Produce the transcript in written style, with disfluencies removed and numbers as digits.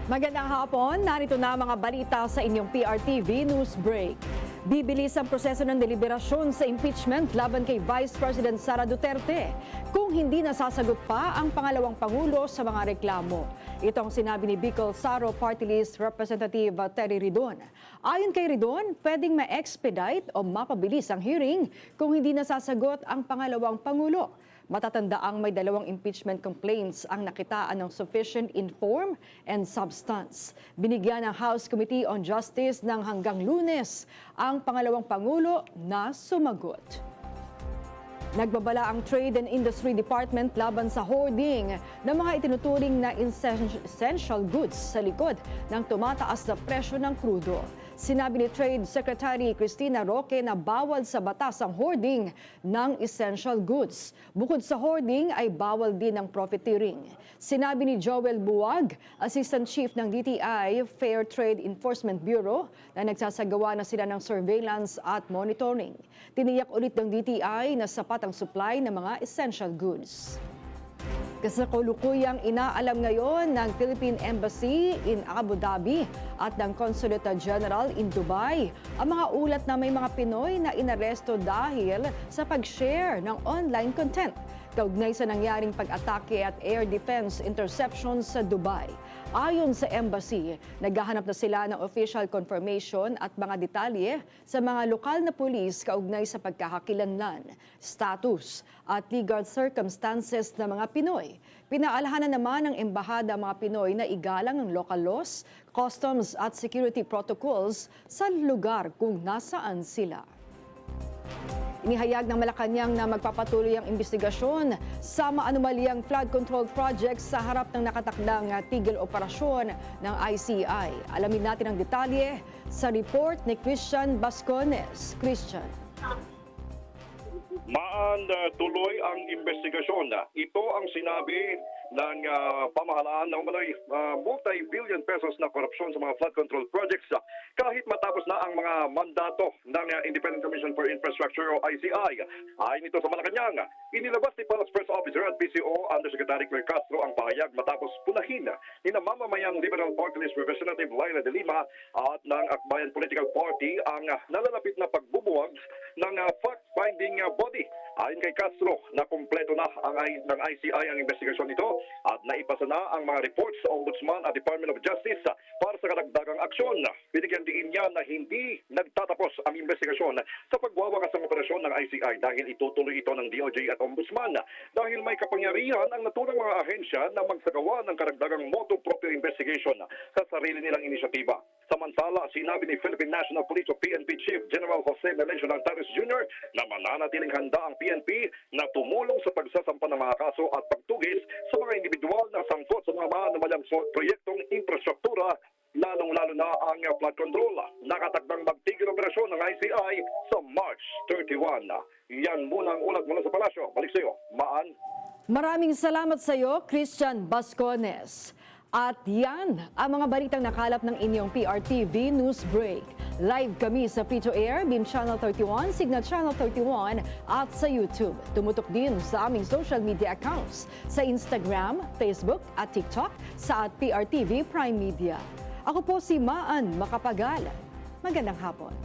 Magandang hapon, narito na mga balita sa inyong PRTV News Break. Bibilis ang proseso ng deliberasyon sa impeachment laban kay Vice President Sara Duterte kung hindi nasasagot pa ang pangalawang Pangulo sa mga reklamo. Ito ang sinabi ni Bicol Saro Party List Representative Terry Ridon. Ayon kay Ridon, pwedeng ma-expedite o mapabilis ang hearing kung hindi nasasagot ang pangalawang Pangulo. Matatandaang may 2 impeachment complaints ang nakitaan ng sufficient in form and substance. Binigyan ng House Committee on Justice ng hanggang Lunes ang pangalawang Pangulo na sumagot. Nagbabala ang Trade and Industry Department laban sa hoarding ng mga itinuturing na essential goods sa likod ng tumataas na presyo ng krudo. Sinabi ni Trade Secretary Cristina Roque na bawal sa batas ang hoarding ng essential goods. Bukod sa hoarding ay bawal din ang profiteering. Sinabi ni Joel Buwag, Assistant Chief ng DTI Fair Trade Enforcement Bureau, na nagsasagawa na sila ng surveillance at monitoring. Tiniyak ulit ng DTI na sapat ang supply ng mga essential goods. Kasakulukuyang inaalam ngayon ng Philippine Embassy in Abu Dhabi at ng Consulate General in Dubai ang mga ulat na may mga Pinoy na inaresto dahil sa pag-share ng online content kaugnay sa nangyaring pag-atake at air defense interception sa Dubai. Ayon sa embassy, naghahanap na sila ng official confirmation at mga detalye sa mga lokal na pulis kaugnay sa pagkakakilanlan, status at legal circumstances ng mga Pinoy. Pinaalahanan naman ng embahada mga Pinoy na igalang ang local laws, customs at security protocols sa lugar kung nasaan sila. Inihayag ng Malacanang na magpapatuloy ang investigasyon sa maanumalyang flood control project sa harap ng nakatakdang tigil operasyon ng ICI. Alamin natin ang detalye sa report ni Christian Bascones. Christian. Tuloy ang investigasyon. Ito ang sinabi ng pamahalaan ng multi-billion pesos na korupsyon sa mga flood control projects kahit matapos na ang mga mandato ng Independent Commission for Infrastructure o ICI. Ayon nito sa Malacanang, inilabas ni Palace Press Officer at PCO Undersecretary Claire Castro ang pahayag matapos punahin ni namamayang Liberal Party List Representative Laila de Lima at ng Akbayan Political Party ang nalalapit na pagbubuwag ng fact-finding body. Ayon kay Castro, na kumpleto na ng ICI ang investigasyon nito at naipasa na ang mga reports sa Ombudsman at Department of Justice para sa karagdagang aksyon. Binigyan din niya na hindi nagtatapos ang investigasyon sa pagwawakas ng operasyon ng ICI dahil itutuloy ito ng DOJ at Ombudsman dahil may kapangyarihan ang naturang mga ahensya na magsagawa ng karagdagang motu proprio investigation sa sarili nilang inisyatiba. Samantala, sinabi ni Philippine National Police o PNP Chief General Jose Melencio Lantares Jr. na mananatiling handa ang PNP na tumulong sa pagsasampa ng mga kaso at pagtugis sa mga individual na sangkot sa mga maanumalyang proyektong infrastruktura, lalong-lalo na ang flood control. Nakatakdang magtigil operasyon ng ICI sa March 31. Yan muna ang ulat mula sa palasyo. Balik sa iyo, Maan. Maraming salamat sa iyo, Christian Bascones. At yan ang mga balitang nakalap ng inyong PRTV News Break. Live kami sa Free-to-Air, Beam Channel 31, Signal Channel 31 at sa YouTube. Tumutok din sa aming social media accounts sa Instagram, Facebook at TikTok sa @PRTV Prime Media. Ako po si Maan Macapagal. Magandang hapon.